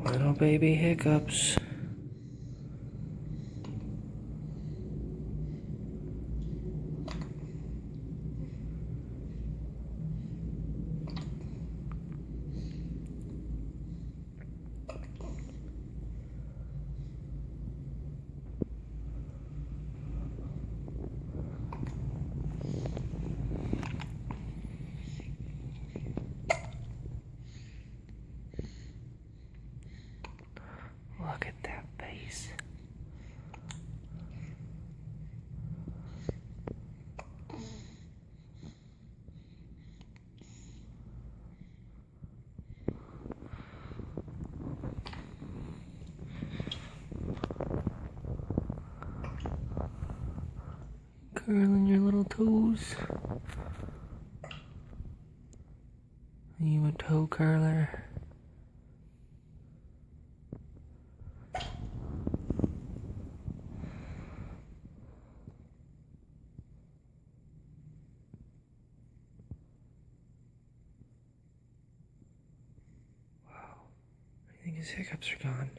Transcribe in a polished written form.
Little baby hiccups. Look at that face. Curling your little toes. Are you a toe curler? Wow. I think his hiccups are gone.